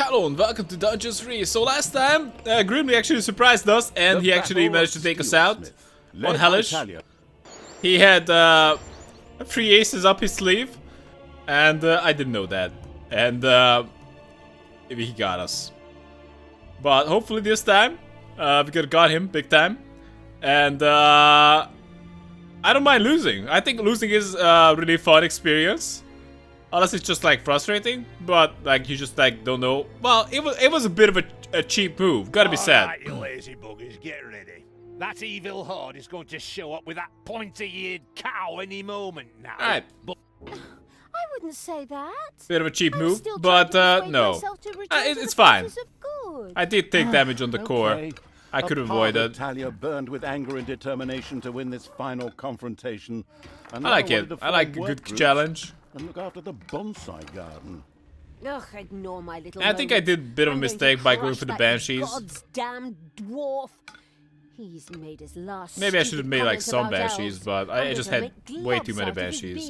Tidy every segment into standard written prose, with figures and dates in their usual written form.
Hello and welcome to Dungeon 3. So last time, Grimly actually surprised us and he actually managed to take us out on Hellish. He had 3 aces up his sleeve and I didn't know that. And maybe he got us. But hopefully this time, we could have got him big time. And I don't mind losing. I think losing is a really fun experience. Unless it's just like frustrating, but like you just like don't know. Well, it was a bit of a cheap move. Gotta be said. Alright, you lazy buggers, get ready. That evil horde is going to show up with that pointy-eared cow any moment now. Alright. I wouldn't say that. Bit of a cheap move, but no. It's fine. I did take damage on the core. I could avoid it. Thalya burned with anger and determination to win this final confrontation. And I like it. I like a good challenge. And look after the bonsai garden. Ugh, ignore my little I think I did a bit of a mistake by going for the banshees. God's damn dwarf. He's made his last. Maybe I should have made like some banshees, but I just had way too many banshees.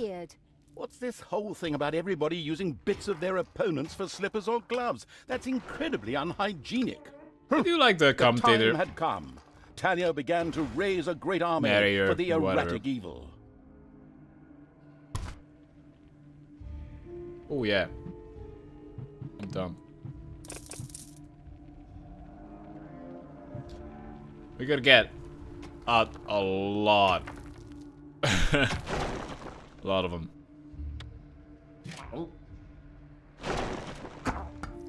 What's this whole thing about everybody using bits of their opponents for slippers or gloves? That's incredibly unhygienic. I do like the commentator. The time had come. Thalya began to raise a great army for the erratic evil. Oh yeah. I'm dumb. We gotta get out a lot. A lot of them.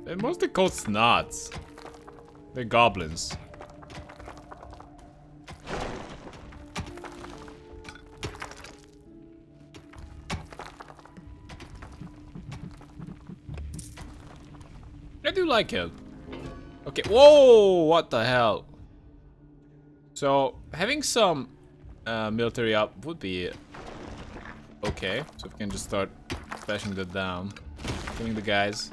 They're mostly called snots. They're goblins. I do like it. Okay, whoa, what the hell? So, having some military up would be okay. So we can just start flashing that down. Killing the guys.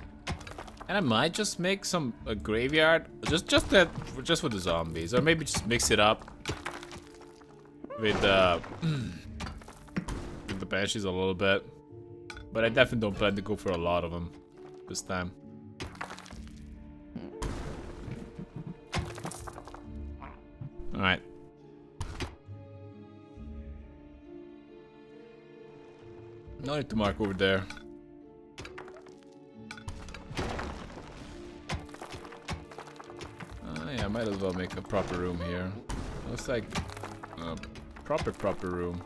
And I might just make some a graveyard. Just for the zombies. Or maybe just mix it up with the banshees a little bit. But I definitely don't plan to go for a lot of them this time. Alright. No need to mark over there. Yeah, I might as well make a proper room here. Looks like a proper room.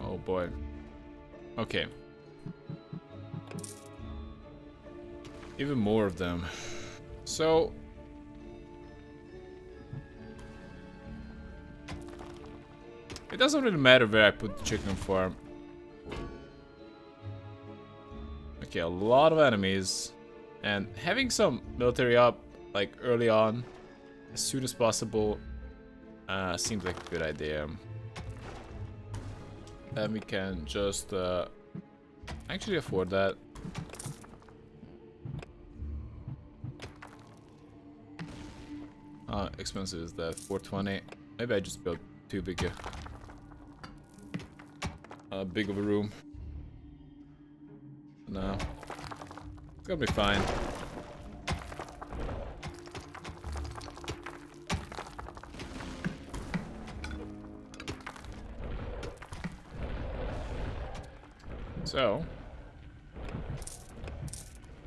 Oh boy. Okay. Even more of them. So it doesn't really matter where I put the chicken farm. Okay, a lot of enemies. And having some military up like early on, as soon as possible, seems like a good idea. Then we can just actually afford that. How expensive is that? 420. Maybe I just built too big of a room. No, it's gonna be fine. So,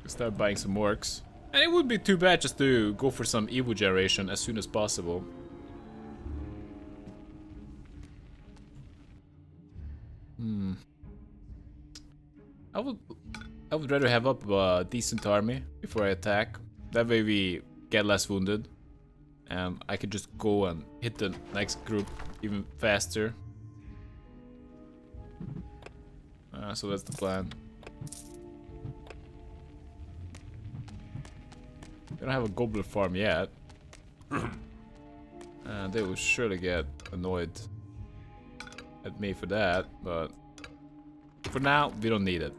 let's start buying some orcs. And it would be too bad just to go for some Evo generation as soon as possible. I would rather have up a decent army before I attack. That way we get less wounded. And I could just go and hit the next group even faster. So that's the plan. We don't have a goblin farm yet. And they will surely get annoyed at me for that, but for now, we don't need it.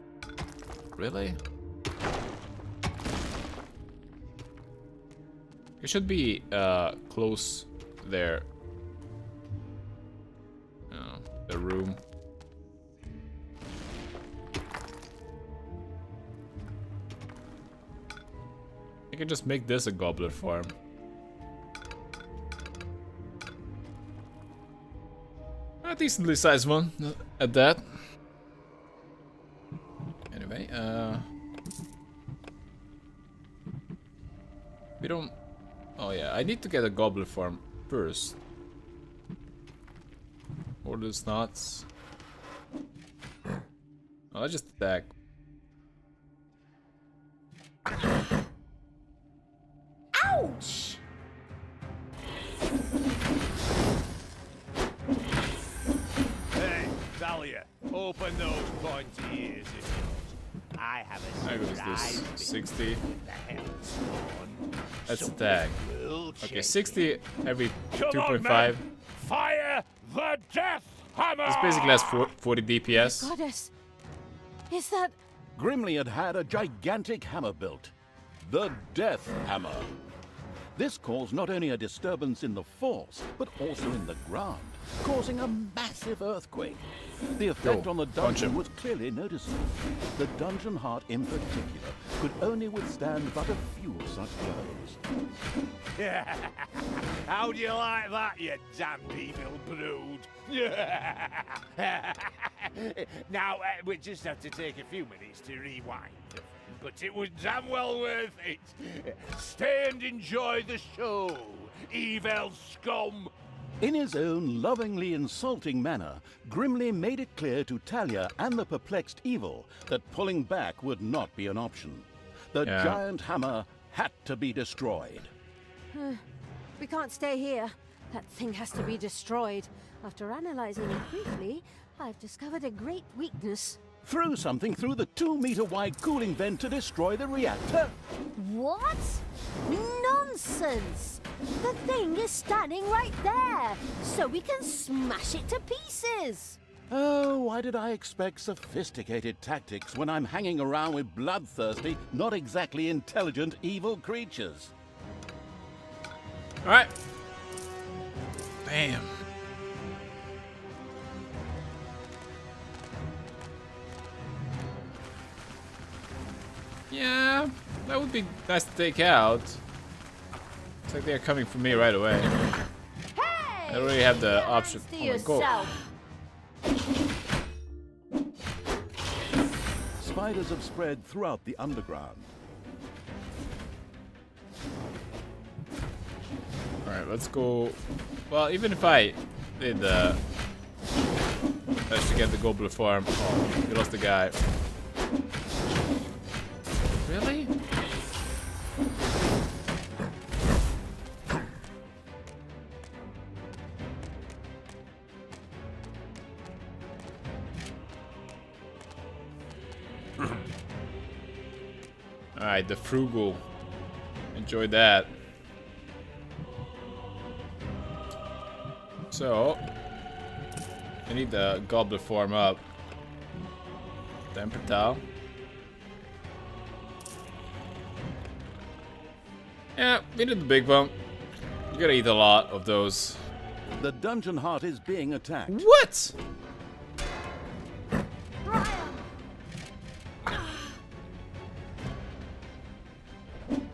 Really? It should be close there. Oh. the room. I can just make this a goblet farm. A decently sized one at that. Anyway, we don't. Oh yeah, I need to get a goblet farm first. Or the snots. Oh, I'll just attack. Ouch! Hey, Thalya, open those pointy ears of yours. I have a How goes surprise this? 60. with the hellspawn. That's Something attack. will Okay, change. 60 every Come on, 2.5. men. Fire the death hammer! This basically has 40 DPS. Goddess, is that... Grimly had a gigantic hammer built. The Death Hammer. This caused not only a disturbance in the force, but also in the ground, causing a massive earthquake. The effect Yo, on the punch dungeon him. was clearly noticeable. The dungeon heart in particular could only withstand but a few such blows. How do you like that, you damned evil brood? Now, we just have to take a few minutes to rewind. But it was damn well worth it. Stay and enjoy the show, evil scum. In his own lovingly insulting manner, Grimly made it clear to Thalya and the perplexed evil that pulling back would not be an option. The Yeah. giant hammer had to be destroyed. We can't stay here. That thing has to be destroyed. After analyzing it briefly, I've discovered a great weakness. Threw something through the 2-meter-wide cooling vent to destroy the reactor. What? Nonsense! The thing is standing right there, so we can smash it to pieces. Oh, why did I expect sophisticated tactics when I'm hanging around with bloodthirsty, not exactly intelligent evil creatures? Alright. Damn. Yeah, that would be nice to take out. It's like they're coming for me right away. Hey! I don't really have the option. To Oh my god. yourself. Spiders have spread throughout the underground. Alright, let's go. Well, even if I did manage to get the goblet farm. Oh, we lost the guy. Really? Alright, the frugal. Enjoy that. So, I need the goblet form up. Temper towel. Yeah, we did the big one. You gotta eat a lot of those. The dungeon heart is being attacked. What?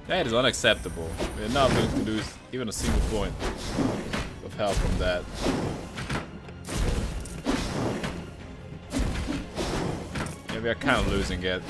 That is unacceptable. We're not going to lose even a single point of health from that. Yeah, we are kind of losing it.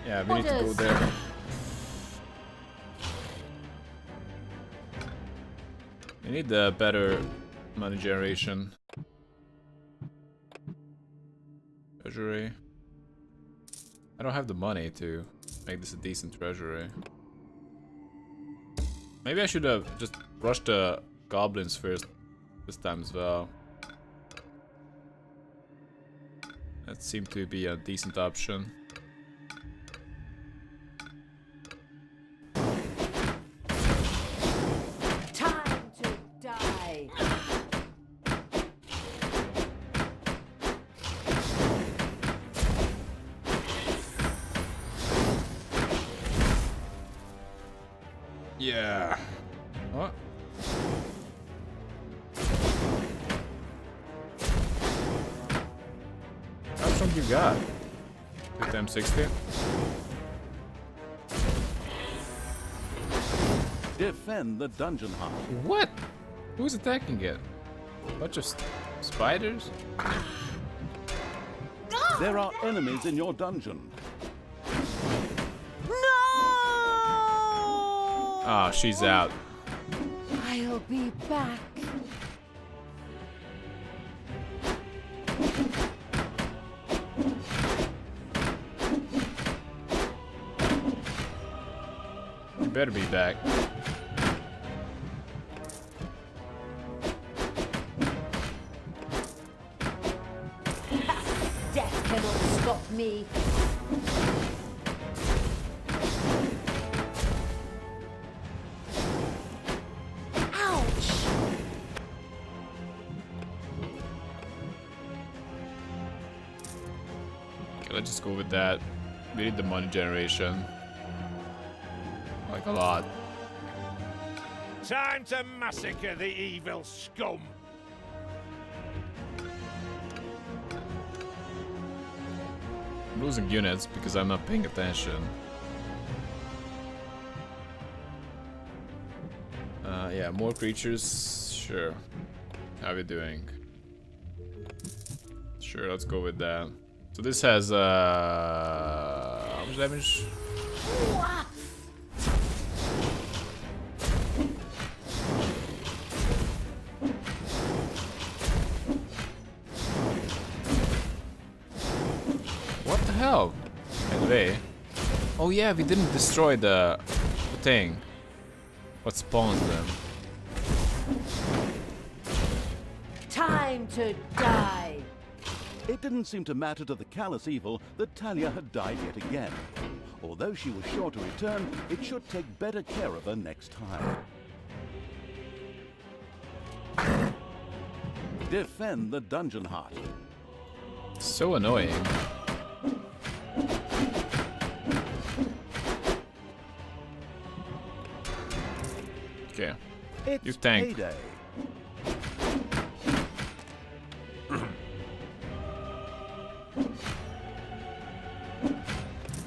Yeah, we need to go Orders. there. We need the better money generation. Treasury. I don't have the money to make this a decent treasury. Maybe I should have just rushed the goblins first this time as well. That seemed to be a decent option. Time to die. Yeah. What? How strong you got? 2 times 60? Defend the dungeon heart. What? Who's attacking it? Bunch of spiders? There are enemies in your dungeon. No! Oh, she's out. I'll be back. You better be back. Death cannot stop me. Ouch! Okay, let's just go with that. We need the money generation. Like a lot. Time to massacre the evil scum. I'm losing units because I'm not paying attention. Yeah, more creatures. Sure. How are we doing? Sure, let's go with that. So this has how much damage? What the hell? Anyway. Oh yeah, we didn't destroy the thing. What spawns them? Time to die. It didn't seem to matter to the callous evil that Thalya had died yet again. Although she was sure to return, it should take better care of her next time. Defend the dungeon heart. So annoying. Okay. It's You tank. payday.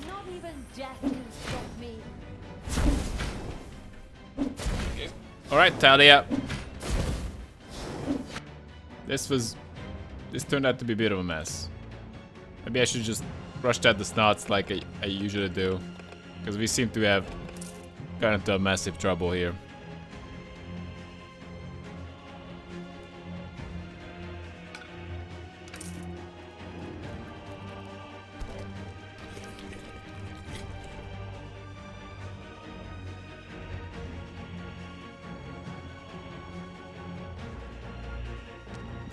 Not even death can stop me. Alright, Thalya. This turned out to be a bit of a mess. Maybe I should just rush at the snots like I usually do. Because we seem to have got into massive trouble here.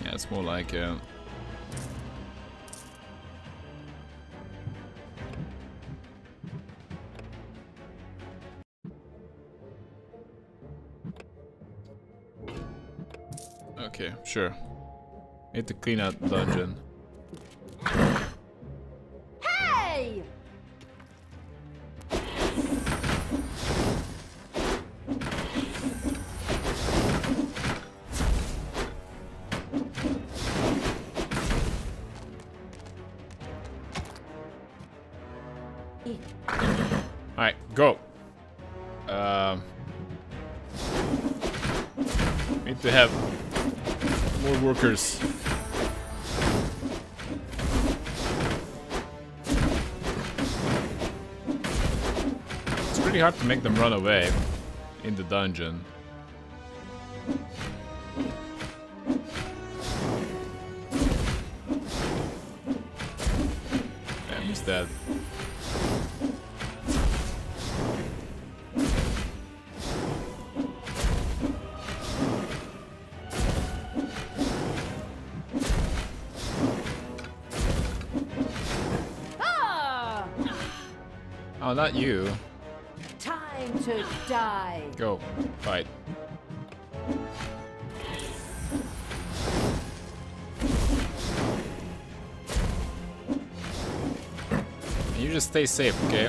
Yeah, it's more like okay, sure. Need to clean out the dungeon. Hey! Alright, go. Need to have more workers. It's pretty hard to make them run away in the dungeon. And he's dead. Ah! Oh, not you. Time to die. Go. Fight. You just stay safe, okay?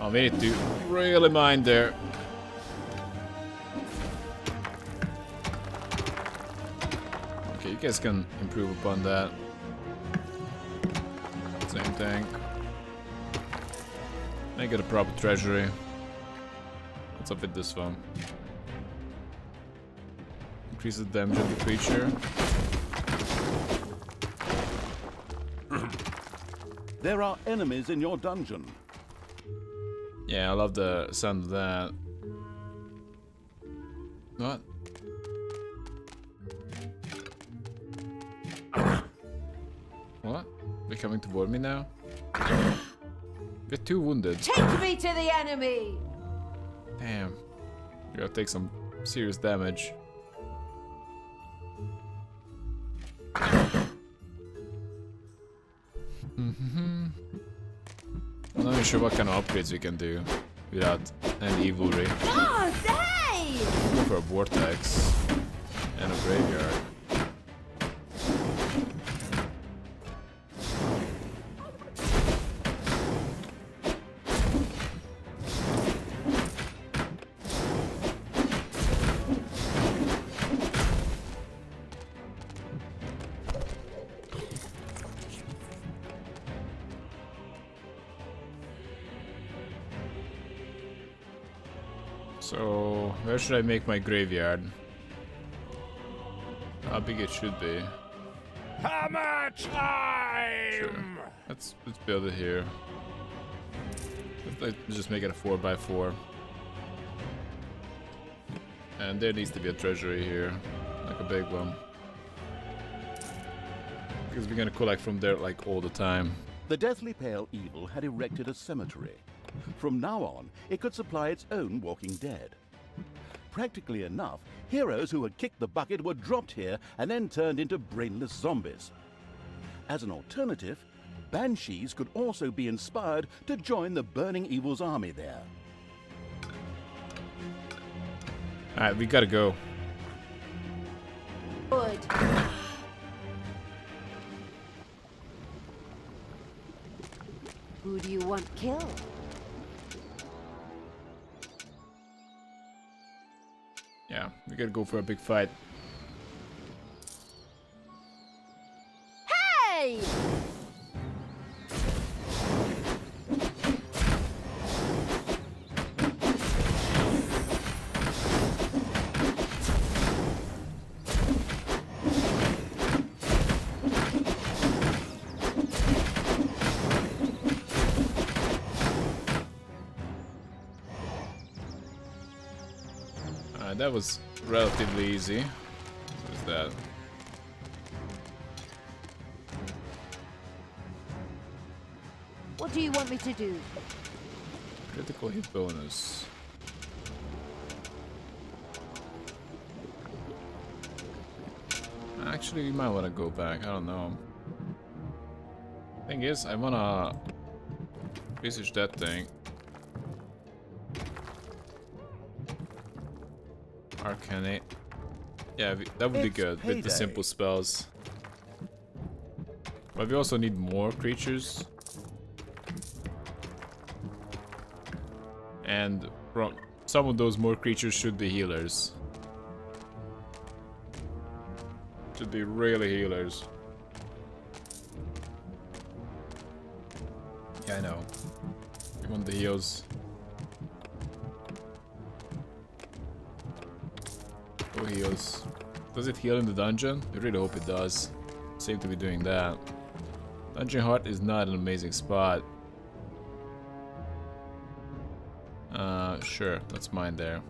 Oh, we need to really mine there. Okay, you guys can improve upon that. Same thing. Make it a proper treasury. What's up with this one? Increase the damage of the creature. There are enemies in your dungeon. Yeah, I love the sound of that. What? What? They're coming toward me now? We're too wounded. Take me to the enemy! Damn. You're gonna take some serious damage. I'm not even sure what kind of upgrades we can do without any evilry. Oh, hey! Go for a vortex and a graveyard. So, where should I make my graveyard? How big it should be? Hammer time! Sure. Let's build it here. Let's just make it a 4x4. And there needs to be a treasury here, like a big one. Because we're gonna collect from there like all the time. The Deathly Pale Evil had erected a cemetery. From now on, it could supply its own walking dead. Practically enough, heroes who had kicked the bucket were dropped here and then turned into brainless zombies. As an alternative, banshees could also be inspired to join the Burning Evil's army there. Alright, we gotta go. Good. Who do you want killed? Yeah, we gotta go for a big fight. Hey! That was relatively easy. What is that? What do you want me to do? Critical hit bonus. Actually, we might want to go back. I don't know. Thing is, I wanna research that thing. Arcanate. Yeah, that would be good with the simple spells. But we also need more creatures. And from some of those more creatures should be healers. Should be really healers. Yeah, I know. We want the heals. Oh, heals. Does it heal in the dungeon? I really hope it does. Seem to be doing that. Dungeon Heart is not an amazing spot. Sure, let's mine there.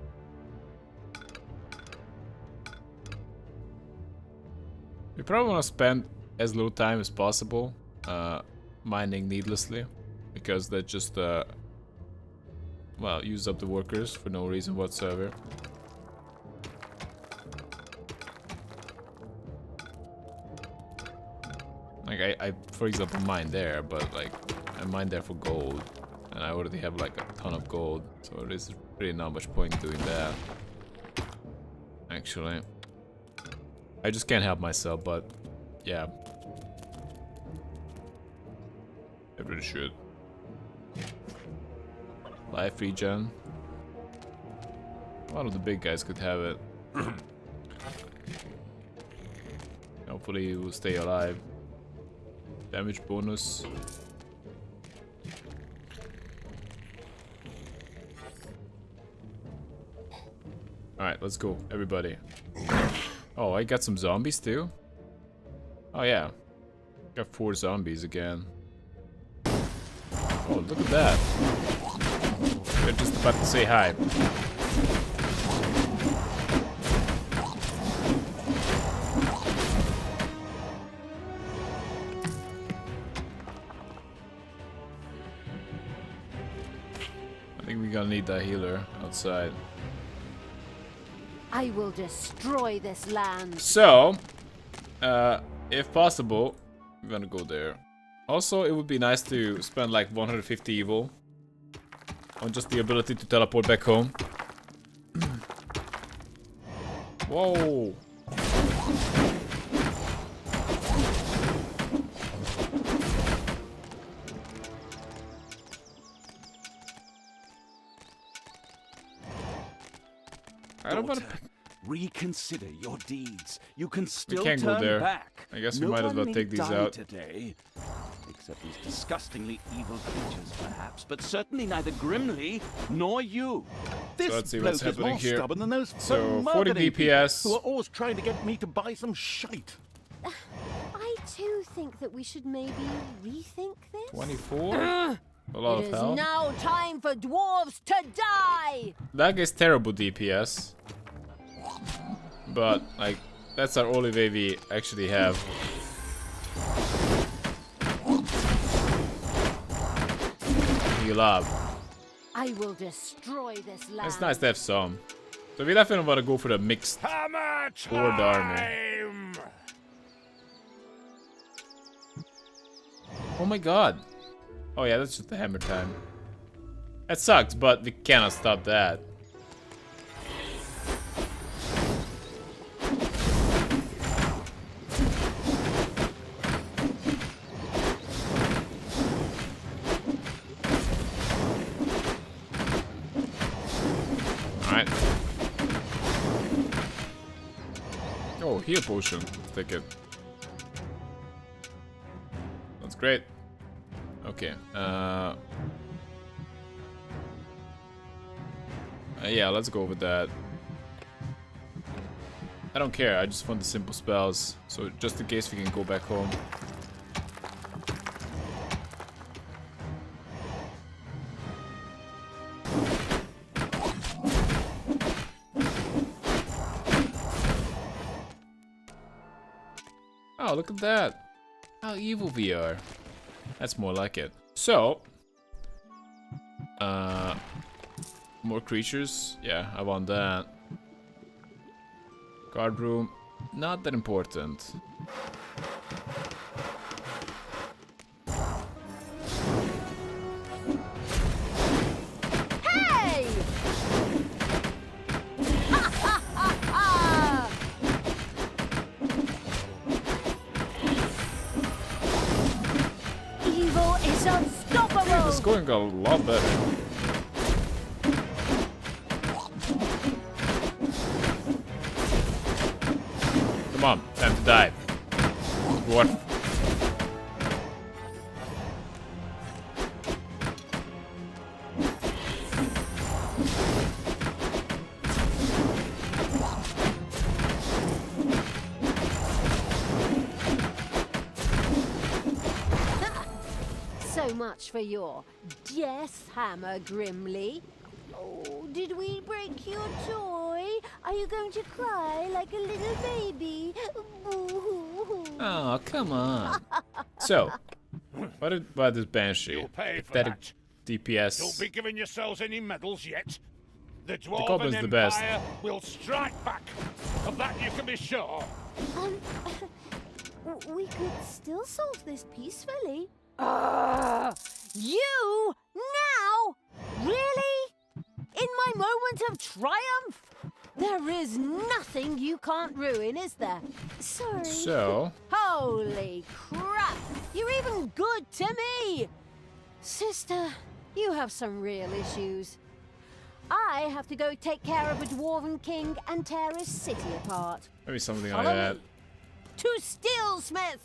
We probably want to spend as little time as possible mining needlessly, because that just well, use up the workers for no reason whatsoever. Like I for example mine there, but like I mine there for gold, and I already have like a ton of gold, so there's really not much point in doing that. Actually, I just can't help myself, but yeah, I really should. Life regen. One of the big guys could have it. Hopefully he will stay alive. Damage bonus. Alright, let's go, everybody. Oh, I got some zombies too? Oh yeah. Got 4 zombies again. Oh, look at that. They're just about to say hi. I think we're gonna need that healer outside. I will destroy this land. So, if possible, I'm gonna go there. Also, it would be nice to spend like 150 evil on just the ability to teleport back home. Whoa! I don't want to. Reconsider your deeds. You can still can't go turn there. back. I guess we No might as one well may take these die out. today. Except these disgustingly evil creatures, perhaps, but certainly neither Grimly nor you. This let's see bloke what's is happening more here. stubborn than those So, 40 marketing people DPS. who are always trying to get me to buy some shite. I too think that we should maybe rethink this. 24? A lot It of is health. now time for dwarves to die! That gets terrible DPS. But, like, that's our only way we actually have. Heal up. I will destroy this land. It's nice to have some. So we definitely want to go for the mixed Hammer horde army. time! Oh my god. Oh yeah, that's just the hammer time. That sucks, but we cannot stop that. Alright. Oh, heal potion. Let's take it. That's great. Okay. Yeah, let's go with that. I don't care. I just want the simple spells. So just in case we can go back home. Oh, look at that. How evil we are. That's more like it. So, more creatures. Yeah, I want that. Guard room, not that important. Hey! Evil is unstoppable! This is going a lot better. Come on, time to die. What? So much for your death hammer, Grimly. Oh, did we break your toy? Are you going to cry like a little baby? Boo-hoo. Oh, come on. So, what about this Banshee? You'll pay for Pathetic that. DPS. Don't be giving yourselves any medals yet. The Goblin's Dwarven the best. Empire will strike back. Of that you can be sure. We could still solve this peacefully. You? Now? Really? In my moment of triumph? There is nothing you can't ruin, is there? Sorry. So, Holy crap! You're even good to me! Sister, You have some real issues. I have to go take care of a dwarven king and tear his city apart. Maybe something Follow like that. me. To Steelsmith!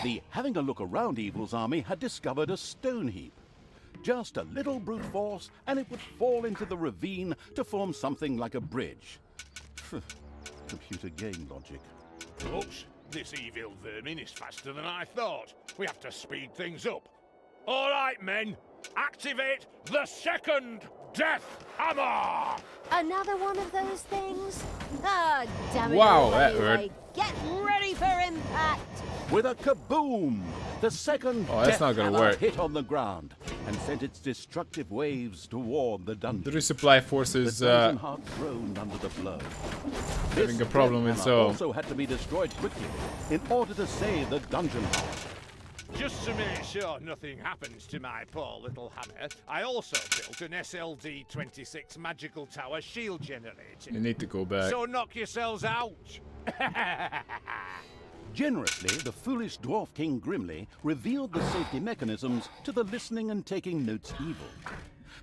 The having a look around evil's army had discovered a stone heap. Just a little brute force, and it would fall into the ravine to form something like a bridge. Computer game logic. Oops, this evil vermin is faster than I thought. We have to speed things up. All right, men, activate the second death hammer! Another one of those things? Ah, damn it. Wow, all that anyway. Get ready for impact! With a kaboom! The second Oh, that's death not gonna hammer work. hit on the ground and sent its destructive waves toward the dungeon. The resupply The forces dungeon heart groaned under the blow. having This a problem with death so. hammer also had to be destroyed quickly in order to save the dungeon heart. Just to make sure nothing happens to my poor little hammer, I also built an SLD-26 magical tower shield generator. You need to go back. So knock yourselves out! Generously, the foolish Dwarf King Grimly revealed the safety mechanisms to the listening and taking notes evil.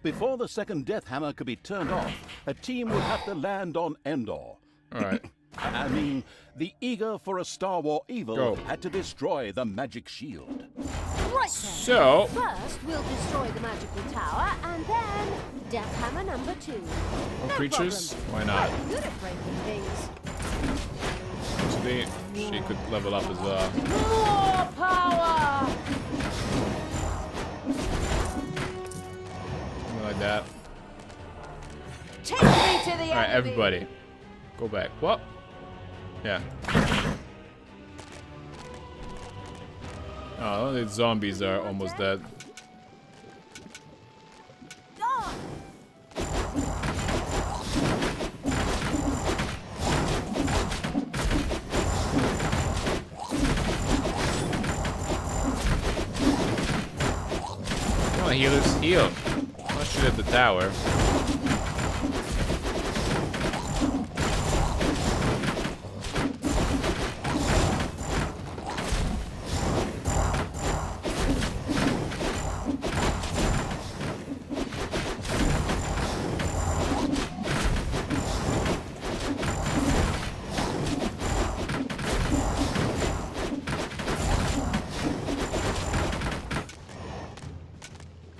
Before the second death hammer could be turned off, a team would have to land on Endor. Alright. I mean, the eager for a Star War evil Go. had to destroy the magic shield. Right then. So, First, we'll destroy the magical tower, and then death hammer number 2. more No creatures? problem. Why not? Quite good at breaking things. Actually, she could level up as well. More power! Something like that. Take me to the enemy! Alright, everybody. Go back. What? Yeah. Oh, the zombies are almost dead. Ah! Come on, healers, heal. Not shoot at the tower.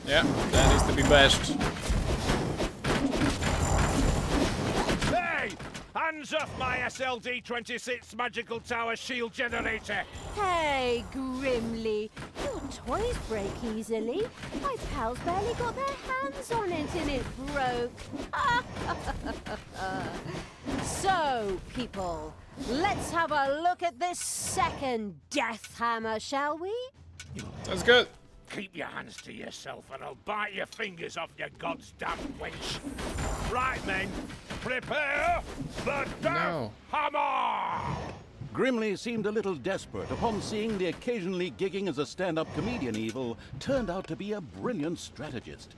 Yeah, that needs to be bashed. Hey! Hands off my SLD-26 magical tower shield generator! Hey, Grimly. Your toys break easily. My pals barely got their hands on it and it broke. So, people, let's have a look at this second death hammer, shall we? That's good. Keep your hands to yourself and I'll bite your fingers off, you goddamn wench. Right, men, prepare the death No. hammer! Grimly seemed a little desperate upon seeing the occasionally gigging as a stand-up comedian evil turned out to be a brilliant strategist.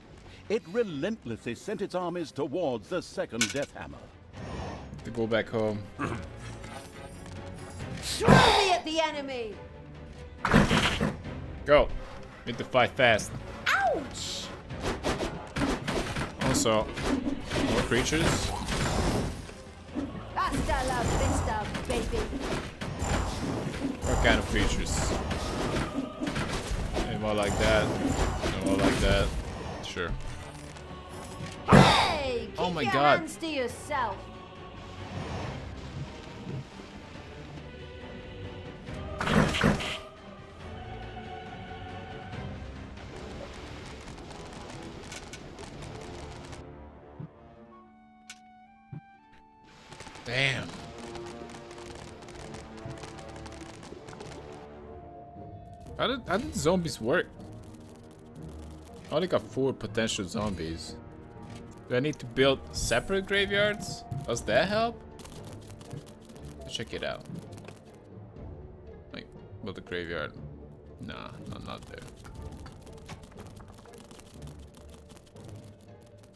It relentlessly sent its armies towards the second death hammer. To go back home. Throw me at the enemy! Go. Need to fight fast. Ouch! Also, more creatures. Hasta la vista, baby. What kind of creatures? Any more like that? Any more like that? Sure. Hey, keep Oh my your God. hands to yourself. Damn. How did zombies work? I only got 4 potential zombies. Do I need to build separate graveyards? Does that help? Let's check it out. Like, build a graveyard. Nah, not there.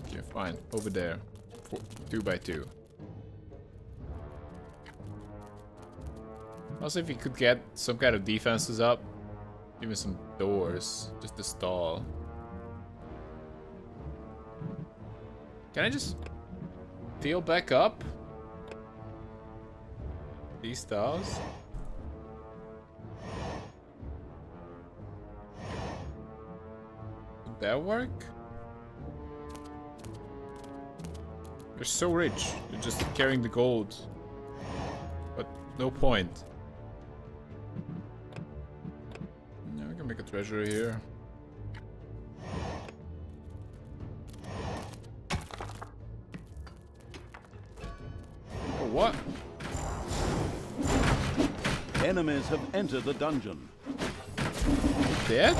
Okay, fine. Over there. 2 by 2. Also, if you could get some kind of defenses up, even some doors, just to stall. Can I just fill back up these tiles? Would that work? They're so rich. They're just carrying the gold. But no point. Yeah, we can make a treasury here. Oh, what? Enemies have entered the dungeon. Dead?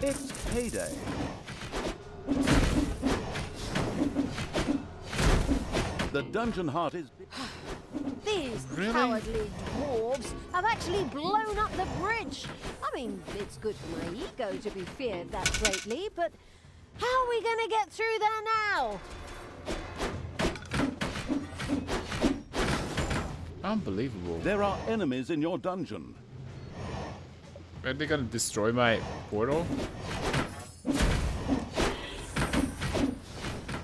It's payday. The dungeon heart is... These Really? cowardly dwarves have actually blown up the bridge. I mean, it's good for my ego to be feared that greatly, but how are we going to get through there now? Unbelievable. There are enemies in your dungeon. Are they gonna destroy my portal?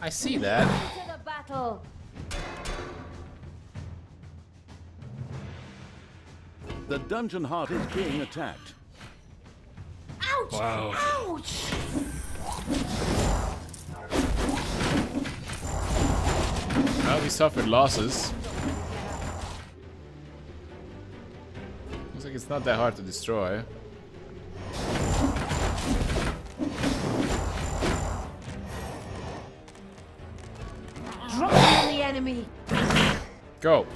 I see that. To the battle. The dungeon heart is being attacked. Ouch! Wow. Ouch! Well, we suffered losses. Looks like it's not that hard to destroy. Drop on the enemy. Go.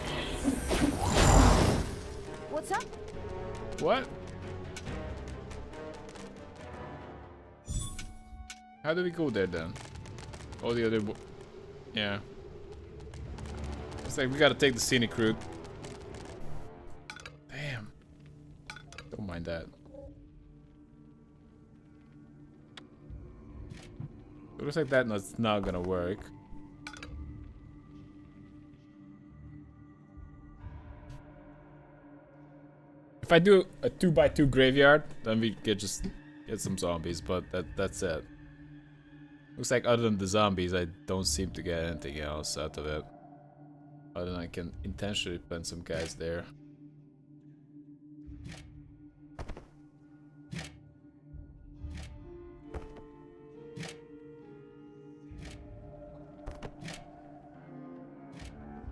What's up? What? How do we go there then? Oh, the other... Yeah. It's like we gotta take the scenic route. Damn. Don't mind that. It looks like that's not gonna work. If I do a 2x2 graveyard, then we could just get some zombies, but that's it. Looks like other than the zombies, I don't seem to get anything else out of it. Other than I can intentionally plant some guys there.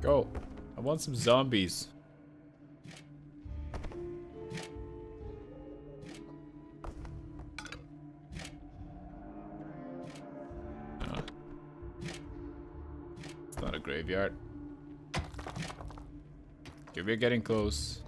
Go. I want some zombies. It's not a graveyard. Okay, we're getting close.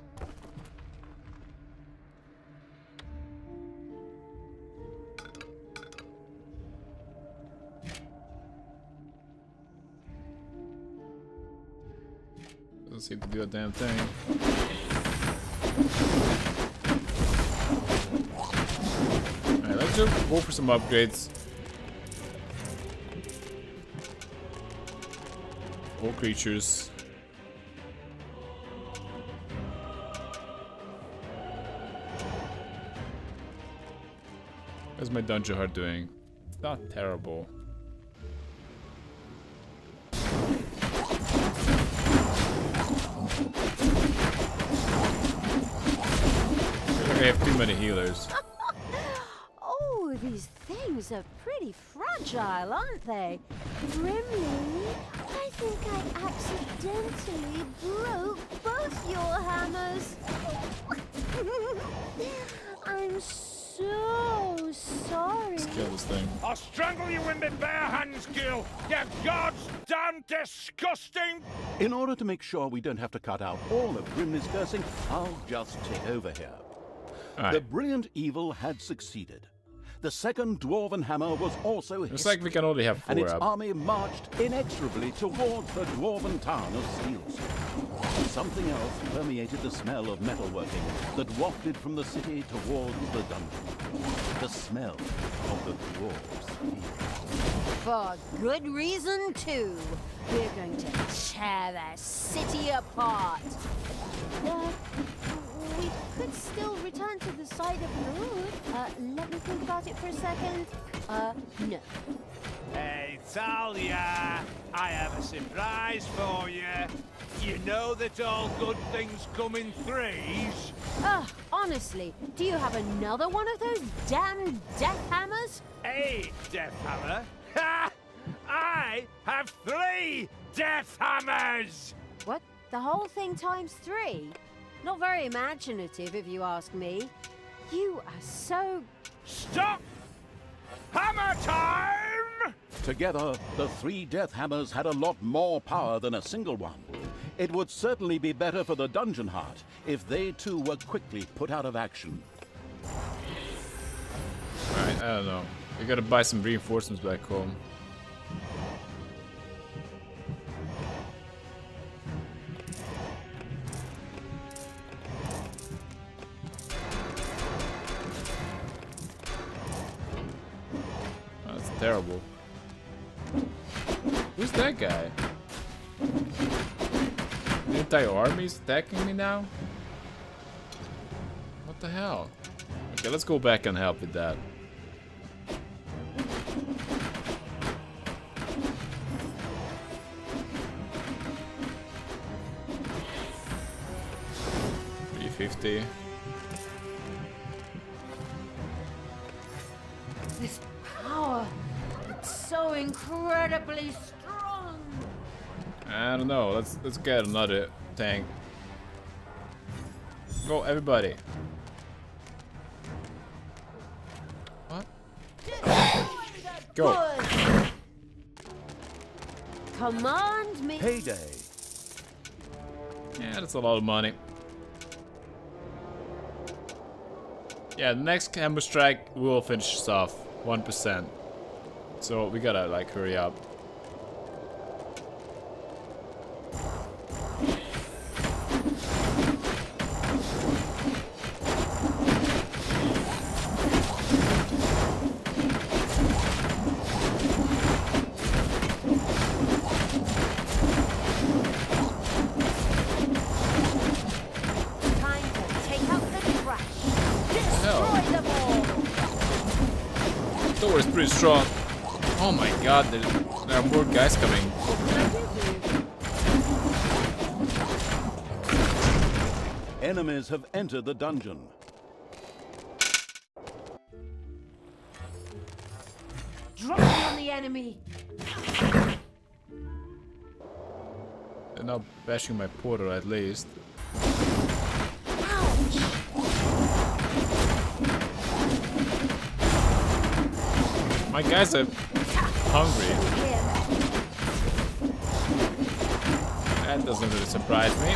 Doesn't seem to do a damn thing. Alright, let's just go for some upgrades. All creatures. How's my dungeon heart doing? It's not terrible. I have too many healers. Oh, these things are pretty fragile, aren't they? Grimly, I think I accidentally broke both your hammers. I'm so sorry. Let's kill this thing. I'll strangle you with my bare hands, Gil! You god's damn disgusting! In order to make sure we don't have to cut out all of Grimly's cursing, I'll just take over here. Alright. The brilliant evil had succeeded. The second dwarven hammer was also hit. Looks like we can only have And 4 its up. army marched inexorably towards the dwarven town of Steels. Something else permeated the smell of metalworking that wafted from the city towards the dungeon. The smell of the dwarves. For good reason, too. We're going to tear their city apart. we could still return to the side of the road. Let me think about it for a second. No. Hey, Thalya, I have a surprise for you. You know that all good things come in threes? Honestly, do you have another one of those damn death hammers? A death hammer? Ha! I have 3 death hammers! What? The whole thing times 3? Not very imaginative, if you ask me. You are so... Stop! Hammer time! Together, the 3 death hammers had a lot more power than a single one. It would certainly be better for the dungeon heart if they too were quickly put out of action. Alright, I don't know. We gotta buy some reinforcements back home. Oh, that's terrible. Who's that guy? The entire army's attacking me now? What the hell? Okay, let's go back and help with that. $350. This power, it's so incredibly strong. I don't know. Let's get another tank. Go, everybody. What? Go. Good. Command me. Payday! Yeah, that's a lot of money. Yeah, the next hammer strike will finish us off 1%. So we gotta like hurry up. Time to take out the trash. Destroy them all. Door is pretty strong. Oh my god, there are more guys coming. Enemies have entered the dungeon. Drop on the enemy. They're not bashing my portal at least. Ouch. My guys are hungry. That doesn't really surprise me.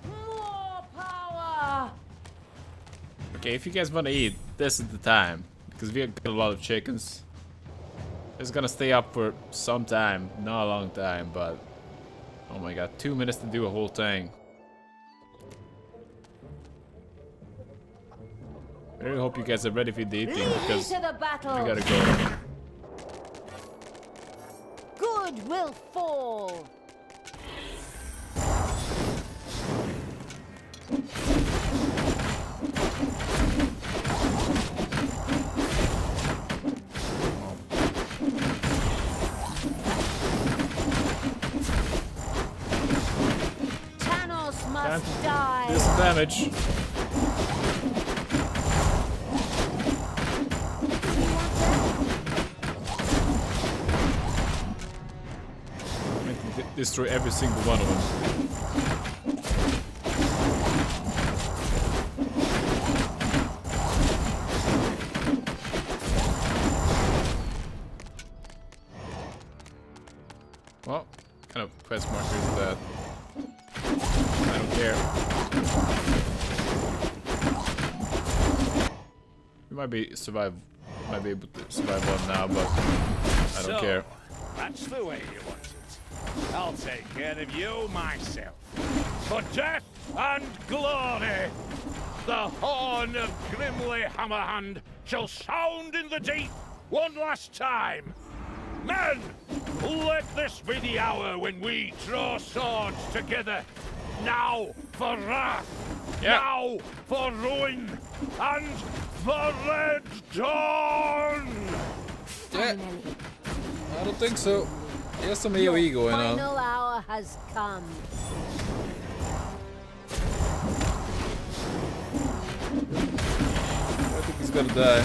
More power. Okay, if you guys want to eat, this is the time. Because we got a lot of chickens. It's gonna stay up for some time. Not a long time, but... Oh my god, 2 minutes to do a whole thing. I really hope you guys are ready for the eating, Lead me because to the we battle. gotta go. Good will fall. Thanos must die. Do some damage. Destroy every single one of them. Well, kind of quest marker is that? I don't care. We might be able to survive one now, but I don't care. That's the way you want it. I'll take care of you myself. For death and glory, the horn of Grimly Hammerhand shall sound in the deep one last time. Men, let this be the hour when we draw swords together. Now for wrath, now for ruin, and for Red Dawn! Yeah. I don't think so. There's some AoE going on. Final hour has come. I think he's gonna die.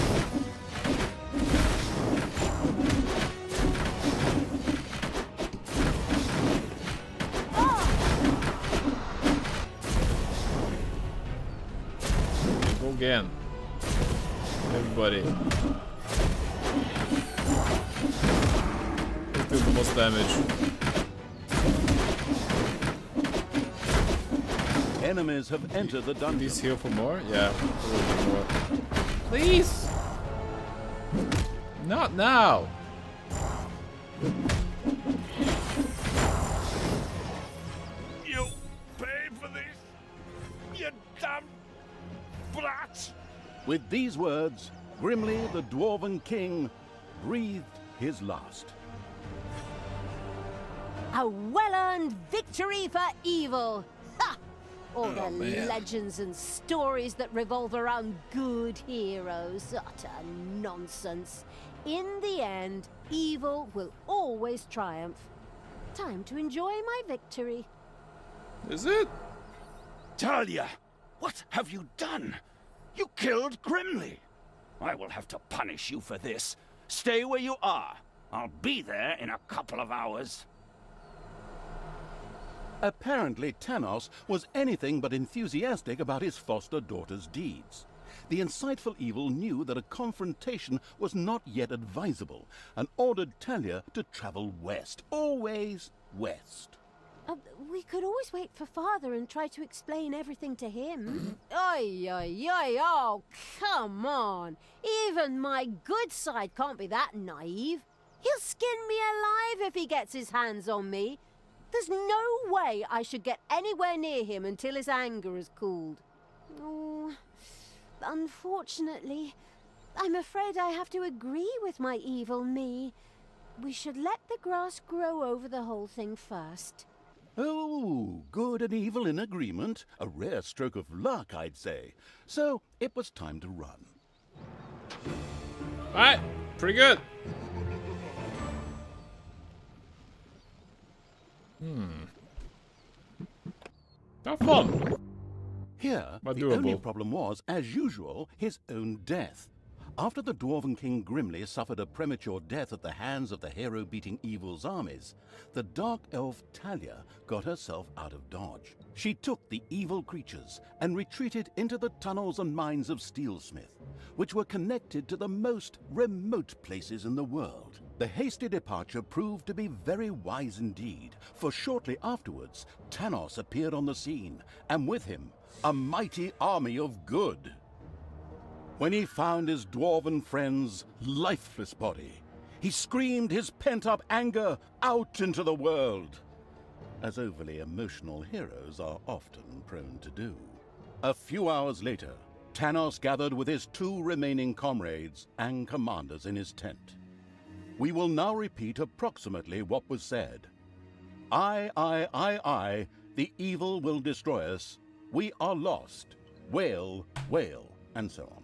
Go again. Everybody. Let's do the most damage. Enemies have entered the dungeon. Please heal for more? Yeah, a little bit more. Please! Not now! You pay for this, you damn brat! With these words, Grimly the Dwarven King breathed his last. A well-earned victory for evil. Ha! All the man. legends and stories that revolve around good heroes. Utter nonsense. In the end, evil will always triumph. Time to enjoy my victory. Is it? Thalya, what have you done? You killed Grimly. I will have to punish you for this. Stay where you are. I'll be there in a couple of hours. Apparently, Tanos was anything but enthusiastic about his foster daughter's deeds. The insightful evil knew that a confrontation was not yet advisable and ordered Thalya to travel west. Always west. We could always wait for Father and try to explain everything to him. Oi, oi, oi, oh, come on. Even my good side can't be that naive. He'll skin me alive if he gets his hands on me. There's no way I should get anywhere near him until his anger has cooled. Oh, unfortunately, I'm afraid I have to agree with my evil me. We should let the grass grow over the whole thing first. Oh, good and evil in agreement. A rare stroke of luck, I'd say. So it was time to run. Alright, pretty good. Not fun. Here, But the only doable. problem was, as usual, his own death. After the Dwarven King Grimly suffered a premature death at the hands of the hero-beating evil's armies, the dark elf Thalya got herself out of dodge. She took the evil creatures and retreated into the tunnels and mines of Steelsmith, which were connected to the most remote places in the world. The hasty departure proved to be very wise indeed, for shortly afterwards, Tanos appeared on the scene, and with him, a mighty army of good. When he found his dwarven friend's lifeless body, he screamed his pent-up anger out into the world, as overly emotional heroes are often prone to do. A few hours later, Tanos gathered with his 2 remaining comrades and commanders in his tent. We will now repeat approximately what was said. I, the evil will destroy us. We are lost. Wail, wail, and so on.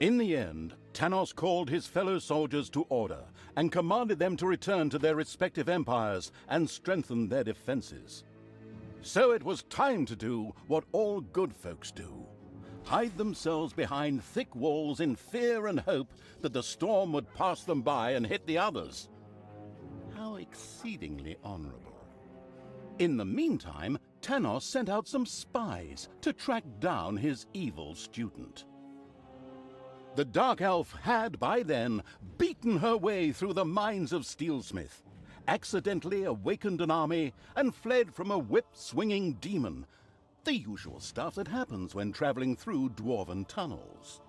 In the end, Tanos called his fellow soldiers to order and commanded them to return to their respective empires and strengthen their defenses. So it was time to do what all good folks do: hide themselves behind thick walls in fear and hope that the storm would pass them by and hit the others. How exceedingly honorable. In the meantime, Tanos sent out some spies to track down his evil student. The Dark Elf had, by then, beaten her way through the mines of Steelsmith, accidentally awakened an army, and fled from a whip-swinging demon. The usual stuff that happens when traveling through dwarven tunnels.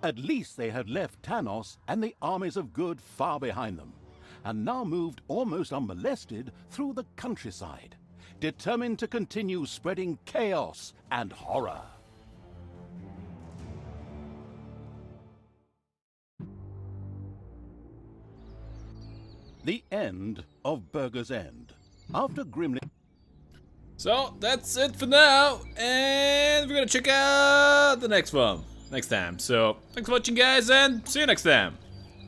At least they had left Tanos and the armies of good far behind them, and now moved almost unmolested through the countryside, determined to continue spreading chaos and horror. The end of Burger's End. After Grimly... So that's it for now, and we're gonna check out the next one next time. So thanks for watching, guys, and see you next time.